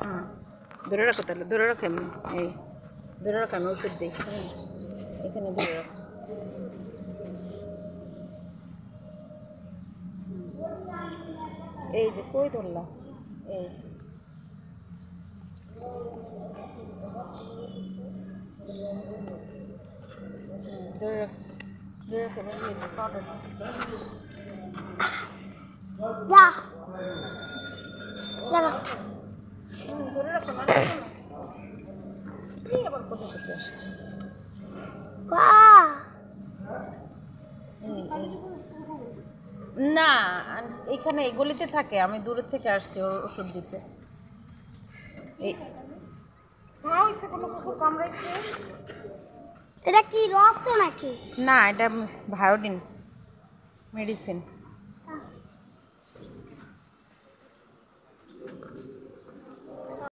हाँ ধরে রাখো তাহলে ধরে রাখো এমনি এই ধরে রাখো আমি ওষুধ দিই এখানে ধরে রাখো এই যে কই ধরলা এই ধরে রাখো পাউডার যা যা ধরে রাখো না এই আবার কোথা থেকে আসছে না এখানে এই গলিতে থাকে আমি দূরের থেকে আসছি ওর ওষুধ দিতে এই হইছে কোনো কুকুর কামড়াইছে এটা কি রক্ত নাকি না এটা ভায়োডিন মেডিসিন